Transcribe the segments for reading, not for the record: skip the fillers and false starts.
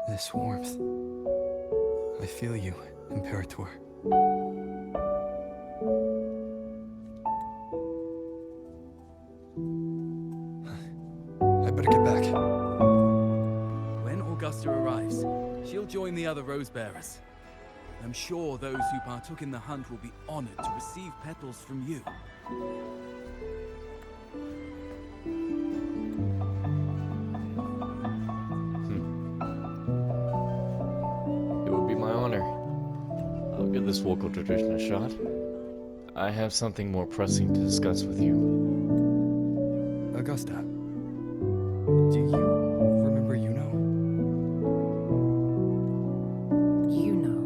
This warmth. I feel you, Imperator. I better get back. When Augusta arrives, she'll join the other rose bearers. I'm sure those who partook in the hunt will be honored to receive petals from you. It would be my honor. I'll give this local tradition a shot. I have something more pressing to discuss with you. Augusta, do you remember Iuno? Iuno.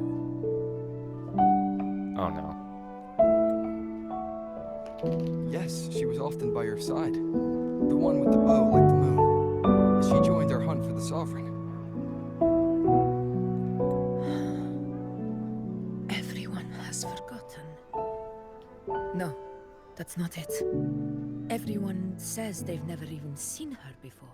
Oh no. Yes, she was often by your side. The one with the bow like the moon. She joined our hunt for the Sovereign. Everyone has forgotten. No, that's not it. Everyone says they've never even seen her before.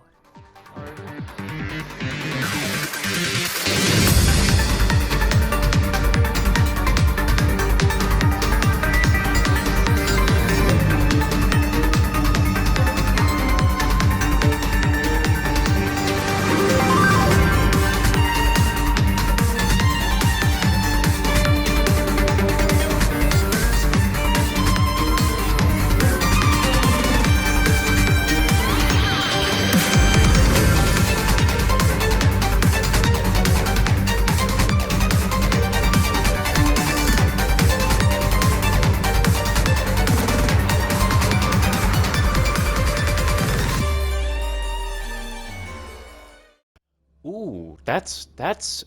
Ooh, that's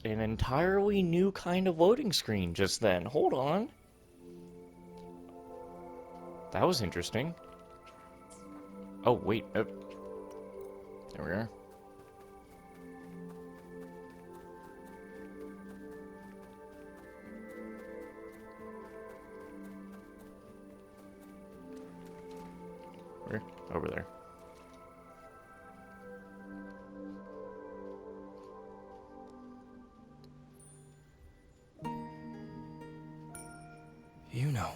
an entirely new kind of loading screen just then. Hold on. That was interesting. Oh, wait. There we are. Where? Over there. Iuno.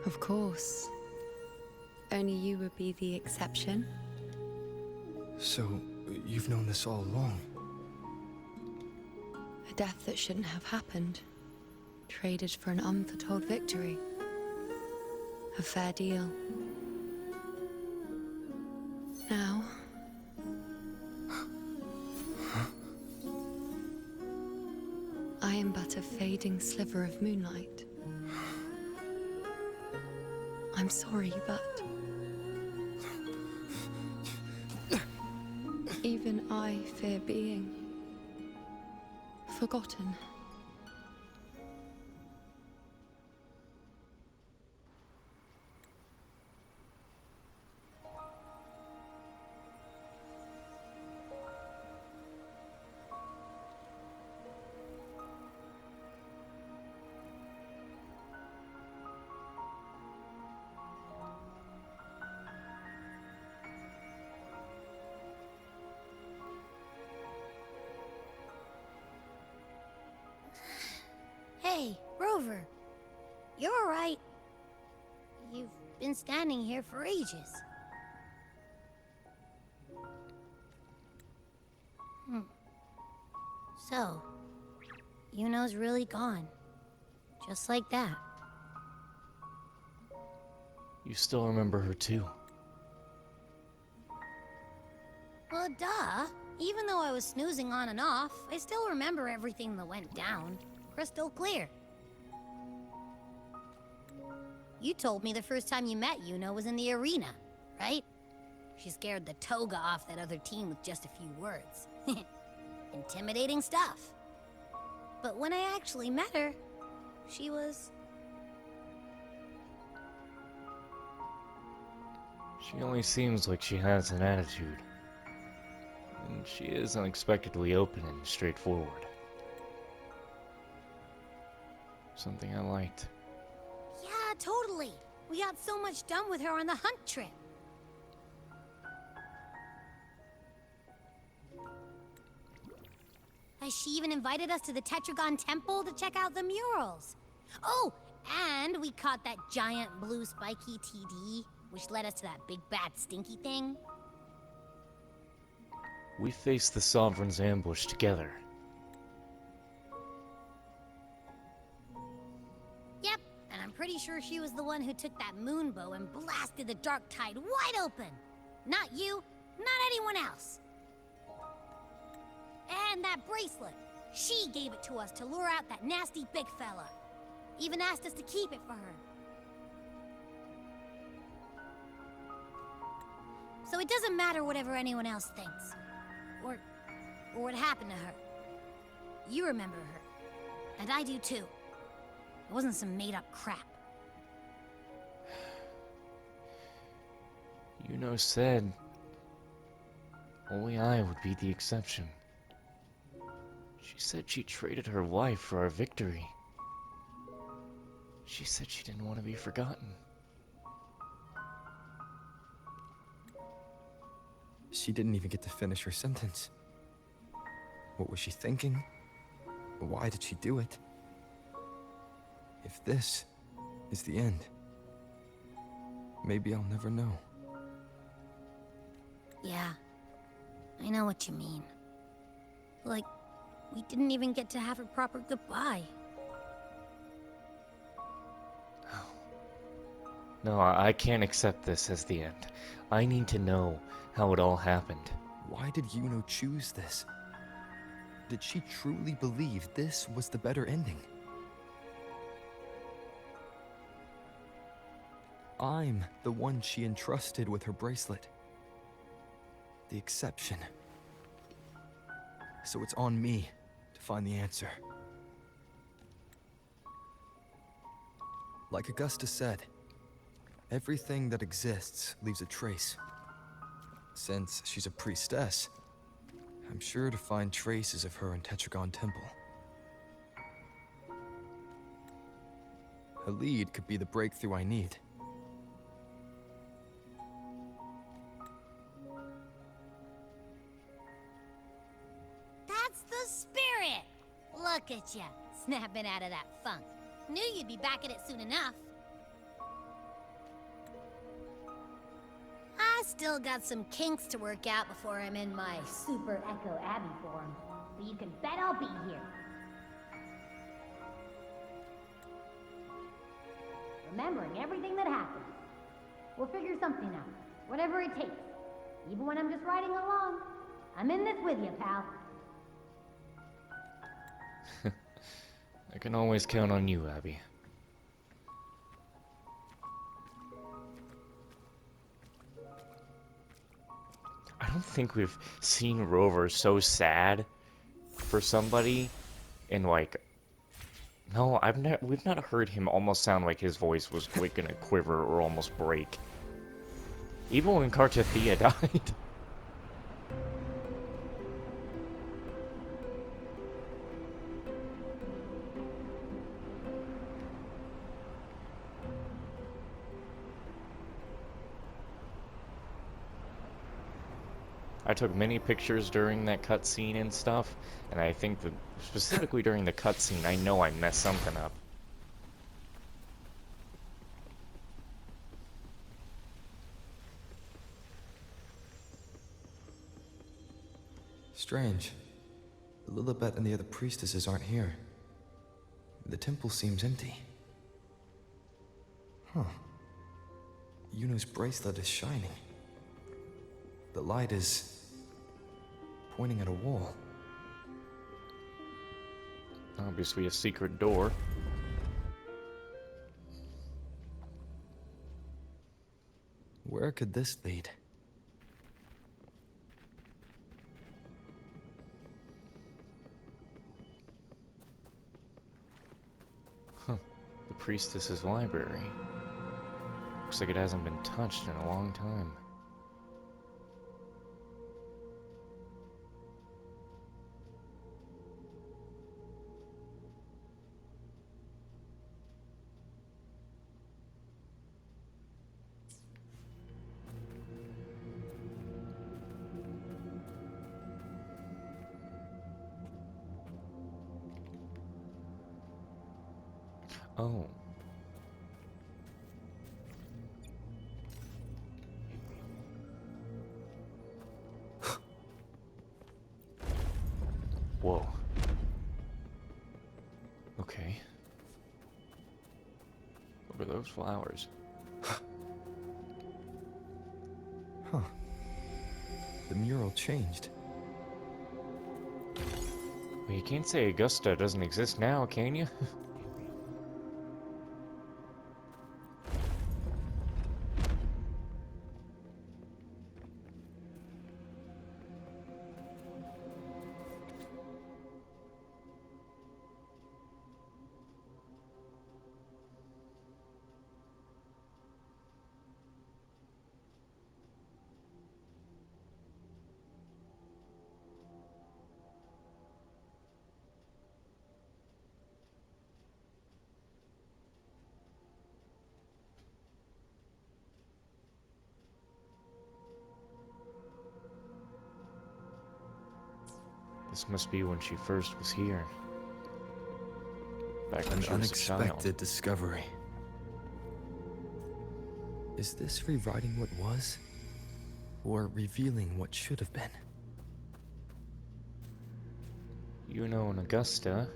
Of course. Only you would be the exception. So, you've known this all along? A death that shouldn't have happened. Traded for an unforetold victory. A fair deal. Now... I am but a fading sliver of moonlight. I'm sorry, but... even I fear being... forgotten. Hey, Rover. You're all right. You've been standing here for ages. So, Iuno's really gone. Just like that. You still remember her too. Well, duh. Even though I was snoozing on and off, I still remember everything that went down. Crystal clear. You told me the first time you met Iuno was in the arena, right? She scared the toga off that other team with just a few words. Intimidating stuff. But when I actually met her, she was... She only seems like she has an attitude. and she is unexpectedly open and straightforward. Something I liked. Yeah, totally. We got so much done with her on the hunt trip. Has she even invited us to the Tetragon Temple to check out the murals? Oh, and we caught that giant blue spiky TD, which led us to that big bad stinky thing. We faced the Sovereign's ambush together. Yep, and I'm pretty sure she was the one who took that moon bow and blasted the Dark Tide wide open. Not you, not anyone else. And that bracelet. She gave it to us to lure out that nasty big fella. Even asked us to keep it for her. So it doesn't matter whatever anyone else thinks. Or what happened to her. You remember her. And I do too. It wasn't some made-up crap. Iuno said only I would be the exception. She said she traded her life for our victory. She said she didn't want to be forgotten. She didn't even get to finish her sentence. What was she thinking? Why did she do it? If this is the end, maybe I'll never know. Yeah, I know what you mean. Like, we didn't even get to have a proper goodbye. No, I can't accept this as the end. I need to know how it all happened. Why did Iuno choose this? Did she truly believe this was the better ending? I'm the one she entrusted with her bracelet. The exception. So it's on me to find the answer. Like Augusta said, everything that exists leaves a trace. Since she's a priestess, I'm sure to find traces of her in Tetragon Temple. Her lead could be the breakthrough I need. That's the spirit! Look at ya, snapping out of that funk. Knew you'd be back at it soon enough. I still got some kinks to work out before I'm in my Super Echo Abbey form, but you can bet I'll be here. Remembering everything that happened. We'll figure something out, whatever it takes. Even when I'm just riding along. I'm in this with you, pal. I can always count on you, Abby. I don't think we've seen Rover so sad for somebody in like... No, we've not heard him almost sound like his voice was like gonna quiver or almost break. Even when Kartathea died. I took many pictures during that cutscene and stuff, and I think that specifically during the cutscene, I know I messed something up. Strange. Lilibet and the other priestesses aren't here. The temple seems empty. Huh. Iuno's bracelet is shining. The light is pointing at a wall. Obviously a secret door. Where could this lead? Huh. The priestess's library. Looks like it hasn't been touched in a long time. Oh. Whoa. Okay. What are those flowers? Huh. The mural changed. Well, you can't say Augusta doesn't exist now, can you? This must be when she first was here. Back when An she was a child. unexpected discovery. Is this rewriting what was? Or revealing what should have been? Iuno and Augusta.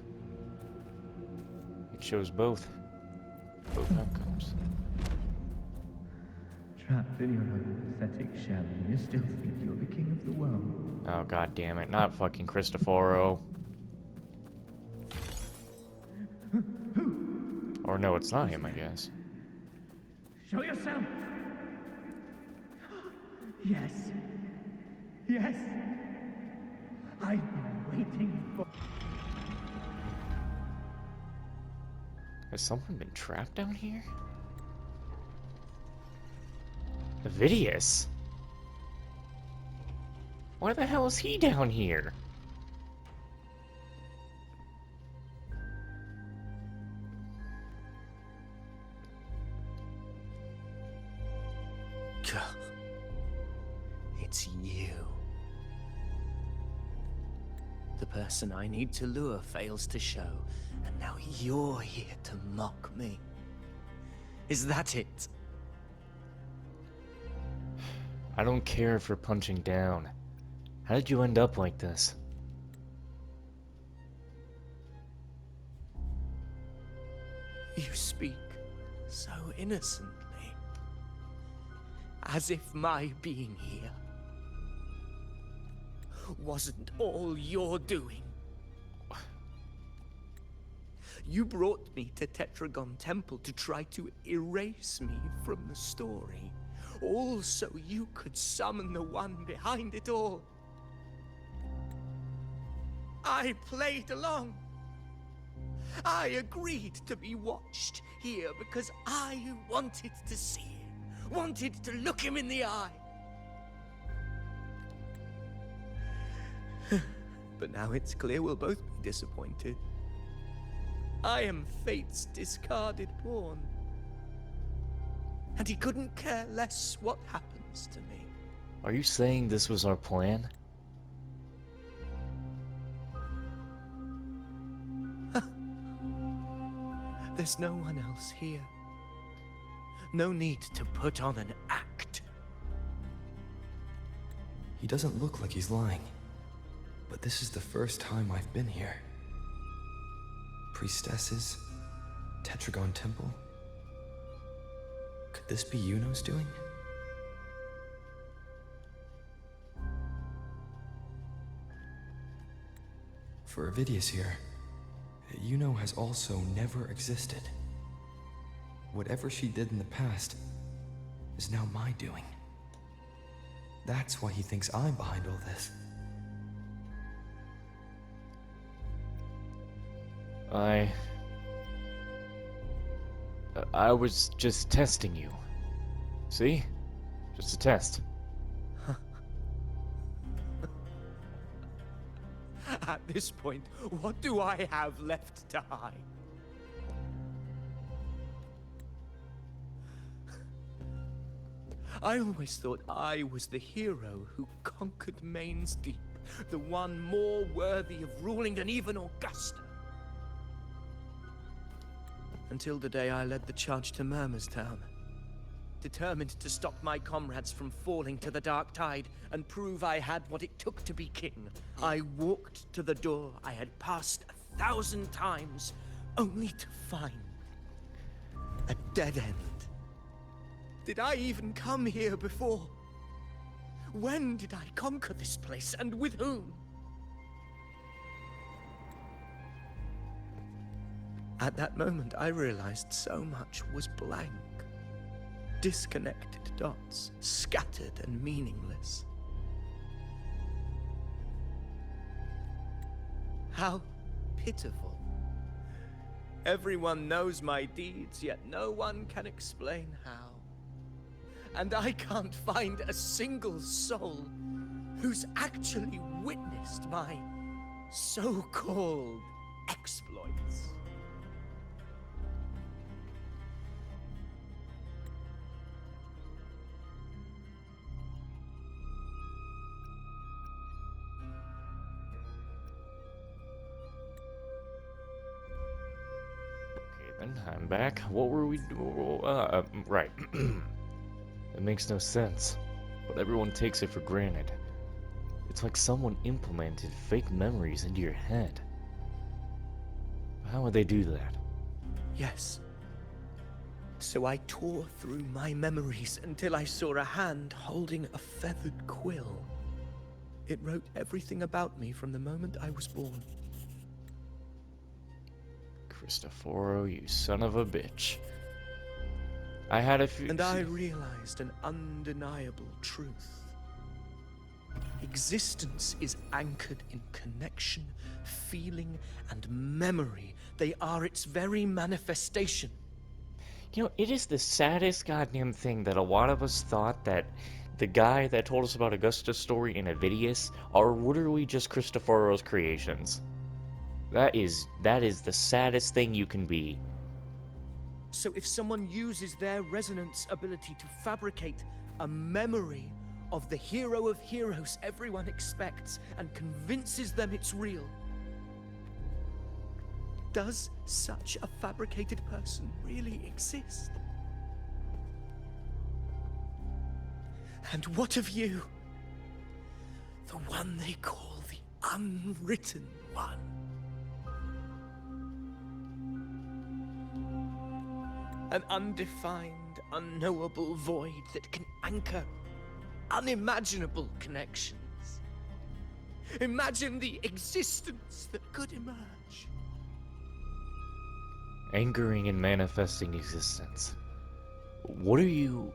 It shows both outcomes. Trapped in your own pathetic shell, and you still think you're the king of the world. Oh, god damn it. Not fucking Cristoforo. Or no, it's not him, I guess. Show yourself! Yes. Yes. I've been waiting for... Has someone been trapped down here? Avidius? Why the hell is he down here? It's you. The person I need to lure fails to show, and now you're here to mock me. Is that it? I don't care for punching down. How did you end up like this? You speak so innocently. As if my being here wasn't all you're doing. You brought me to Tetragon Temple to try to erase me from the story, all so you could summon the one behind it all. I played along. I agreed to be watched here because I wanted to see him, wanted to look him in the eye. But now it's clear we'll both be disappointed. I am fate's discarded pawn. And he couldn't care less what happens to me. Are you saying this was our plan? There's no one else here. No need to put on an act. He doesn't look like he's lying. But this is the first time I've been here. Priestesses, Tetragon Temple. Could this be Iuno's doing? For Avidius here, Iuno has also never existed. Whatever she did in the past is now my doing. That's why he thinks I'm behind all this. I was just testing you. See? Just a test. At this point, what do I have left to hide? I always thought I was the hero who conquered Main's Deep, the one more worthy of ruling than even Augusta. Until the day I led the charge to Murmur's Town. Determined to stop my comrades from falling to the dark tide and prove I had what it took to be king, I walked to the door I had passed 1,000 times, only to find a dead end. Did I even come here before? When did I conquer this place, and with whom? At that moment, I realized so much was blank. Disconnected dots, scattered and meaningless. How pitiful. Everyone knows my deeds, yet no one can explain how. And I can't find a single soul who's actually witnessed my so-called exploits. I'm back. What were we doing? Right. It makes no sense, but everyone takes it for granted. It's like someone implemented fake memories into your head. How would they do that? Yes. So I tore through my memories until I saw a hand holding a feathered quill. It wrote everything about me from the moment I was born. Cristoforo, you son of a bitch. I had a few... And I realized an undeniable truth. Existence is anchored in connection, feeling, and memory. They are its very manifestation. You know, it is the saddest goddamn thing that a lot of us thought that the guy that told us about Augusta's story in Avidius are literally just Cristoforo's creations. That is the saddest thing you can be. So if someone uses their resonance ability to fabricate a memory of the hero of heroes everyone expects and convinces them it's real, does such a fabricated person really exist? And what of you? The one they call the unwritten one. An undefined, unknowable void that can anchor unimaginable connections. Imagine the existence that could emerge. Anchoring and manifesting existence. What are you...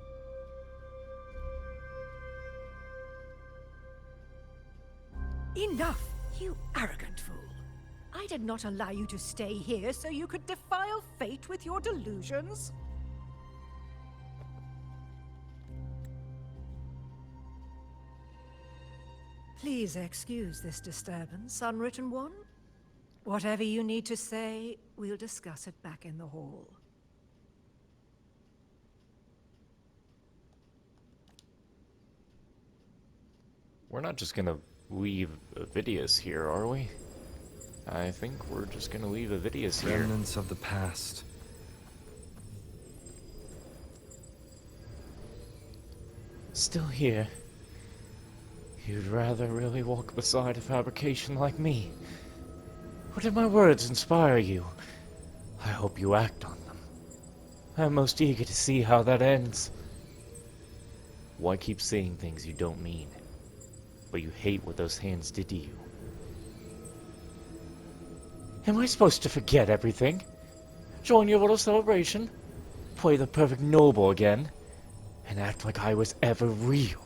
Enough, you arrogant fool. I did not allow you to stay here so you could defile fate with your delusions. Please excuse this disturbance, Unwritten One. Whatever you need to say, we'll discuss it back in the hall. We're not just gonna leave Avidius here, are we? I think we're just gonna leave Avidius here. Remnants of the past. Still here. You'd rather really walk beside a fabrication like me. Or did my words inspire you? I hope you act on them. I'm most eager to see how that ends. Why keep saying things you don't mean? But you hate what those hands did to you. Am I supposed to forget everything? Join your little celebration? Play the perfect noble again? And act like I was ever real?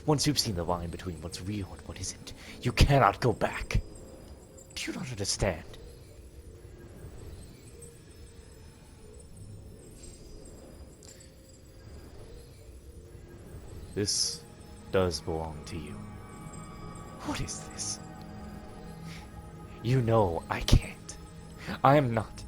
Once you've seen the line between what's real and what isn't, you cannot go back. Do you not understand? This does belong to you. What is this? You know I can't. I am not.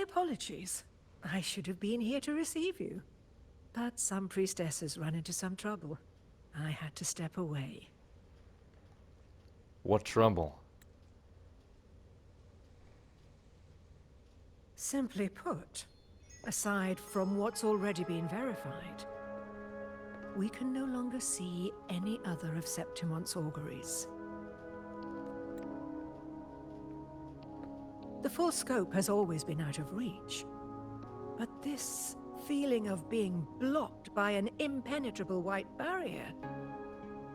apologies. I should have been here to receive you. But some priestesses run into some trouble. I had to step away. What trouble? Simply put, aside from what's already been verified, we can no longer see any other of Septimon's auguries. The full scope has always been out of reach, but this feeling of being blocked by an impenetrable white barrier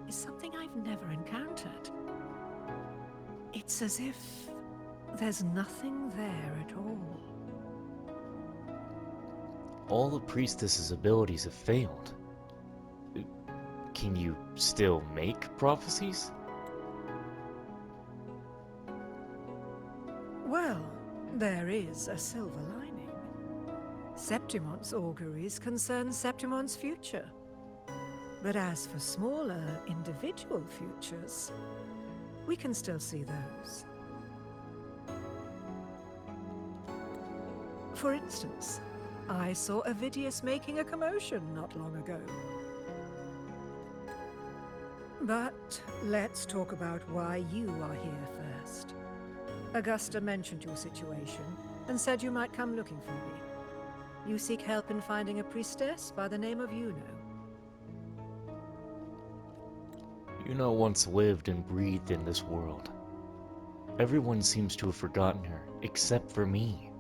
is something I've never encountered. It's as if there's nothing there at all. All the priestess's abilities have failed. Can you still make prophecies? Well, there is a silver lining. Septimon's auguries concern Septimon's future. But as for smaller, individual futures, we can still see those. For instance, I saw Avidius making a commotion not long ago. But let's talk about why you are here first. Augusta mentioned your situation and said you might come looking for me. You seek help in finding a priestess by the name of Iuno. Iuno once lived and breathed in this world. Everyone seems to have forgotten her, except for me.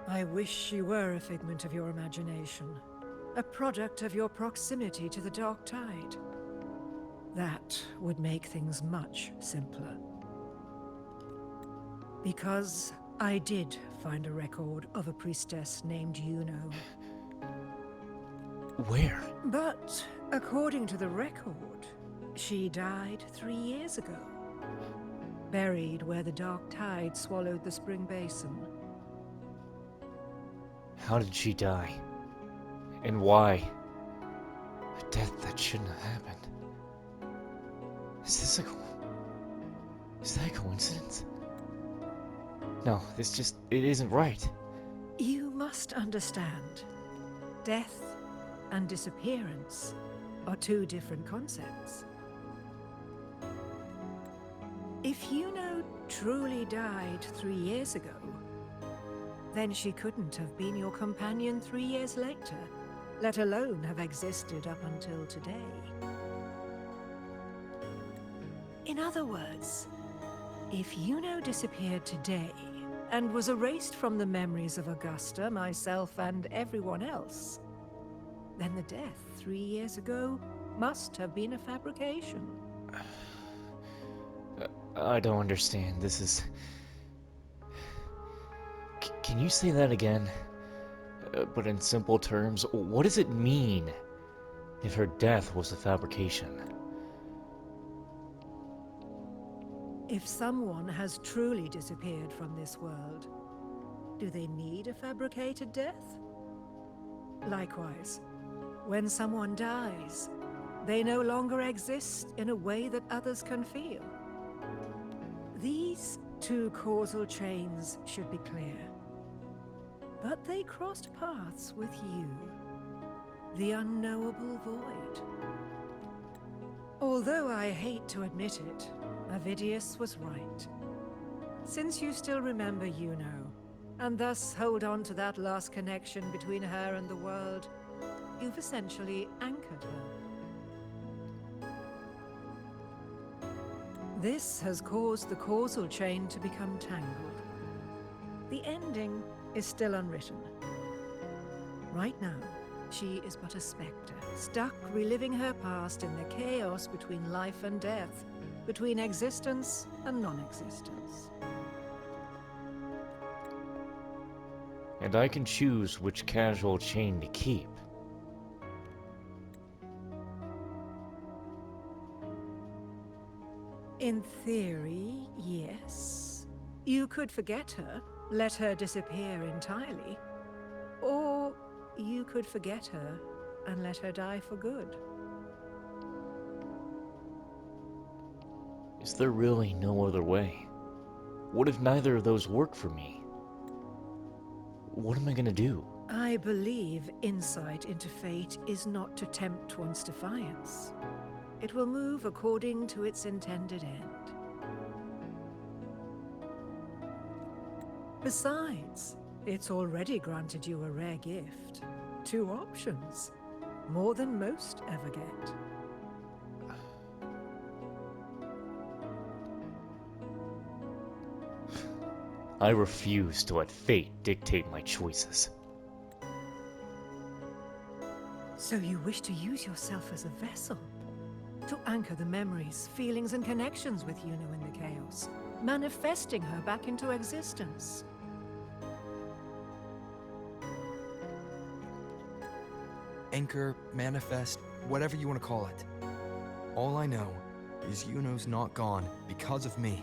I wish she were a figment of your imagination, a product of your proximity to the Dark Tide. That would make things much simpler. Because I did find a record of a priestess named Iuno. Where? But according to the record, she died 3 years ago. Buried where the Dark Tide swallowed the spring basin. How did she die? And why? A death that shouldn't have happened. Is that a coincidence? No, it isn't right. You must understand. Death and disappearance are two different concepts. If Iuno truly died 3 years ago, then she couldn't have been your companion 3 years later, let alone have existed up until today. In other words, if Iuno disappeared today and was erased from the memories of Augusta, myself, and everyone else, then the death 3 years ago must have been a fabrication. I don't understand. This is... Can you say that again? But in simple terms, what does it mean if her death was a fabrication? If someone has truly disappeared from this world, do they need a fabricated death? Likewise, when someone dies, they no longer exist in a way that others can feel. These two causal chains should be clear. But they crossed paths with you, the unknowable void. Although I hate to admit it, Avidius was right. Since you still remember Iuno, and thus hold on to that last connection between her and the world, you've essentially anchored her. This has caused the causal chain to become tangled. The ending is still unwritten. Right now, she is but a spectre, stuck reliving her past in the chaos between life and death, between existence and non-existence. And I can choose which casual chain to keep. In theory, yes. You could forget her, let her disappear entirely. Or you could forget her and let her die for good. Is there really no other way? What if neither of those work for me? What am I gonna do? I believe insight into fate is not to tempt one's defiance. It will move according to its intended end. Besides, it's already granted you a rare gift. 2 options. More than most ever get. I refuse to let fate dictate my choices. So you wish to use yourself as a vessel? To anchor the memories, feelings, and connections with Iuno in the chaos, manifesting her back into existence. Anchor, manifest, whatever you want to call it. All I know is Iuno's not gone because of me.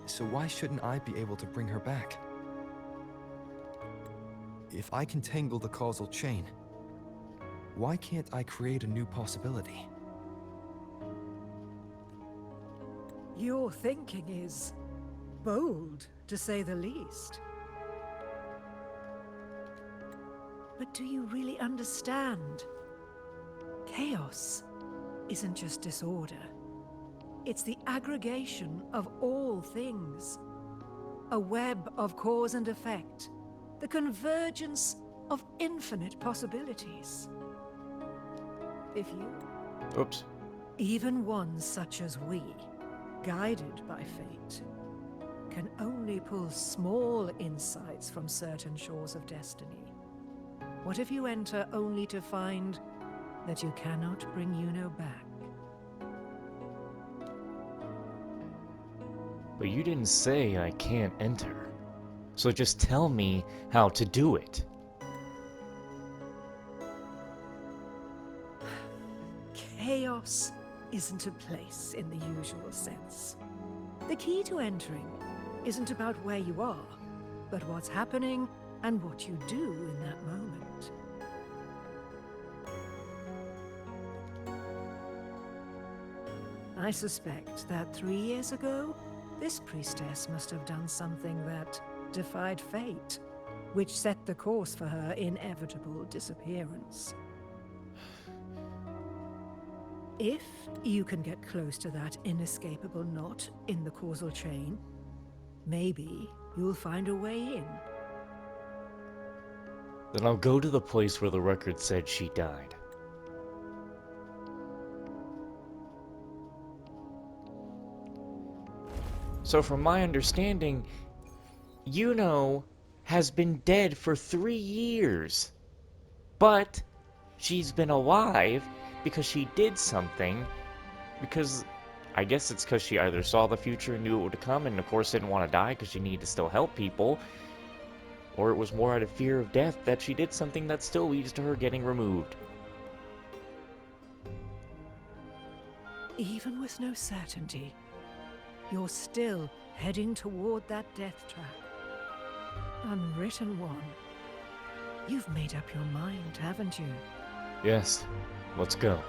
So why shouldn't I be able to bring her back? If I can tangle the causal chain, why can't I create a new possibility? Your thinking is bold, to say the least. But do you really understand? Chaos isn't just disorder. It's the aggregation of all things. A web of cause and effect. The convergence of infinite possibilities. If you... Oops. Even ones such as we, guided by fate, can only pull small insights from certain shores of destiny. What if you enter only to find that you cannot bring Iuno back? But you didn't say I can't enter. So just tell me how to do it. Chaos isn't a place in the usual sense. The key to entering isn't about where you are, but what's happening and what you do in that moment. I suspect that 3 years ago, this priestess must have done something that defied fate, which set the course for her inevitable disappearance. If you can get close to that inescapable knot in the causal chain, maybe you'll find a way in. Then I'll go to the place where the record said she died. So from my understanding, Iuno has been dead for 3 years. But she's been alive because she did something. Because I guess it's because she either saw the future and knew it would come and of course didn't want to die because she needed to still help people. Or it was more out of fear of death that she did something that still leads to her getting removed. Even with no certainty, you're still heading toward that death trap. Unwritten one. You've made up your mind, haven't you? Yes, let's go.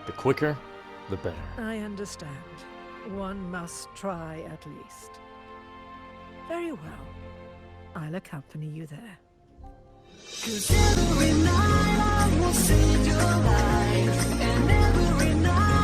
The quicker, the better. I understand. One must try at least. Very well. I'll accompany you there. 'Cause every night I will save your life, and every night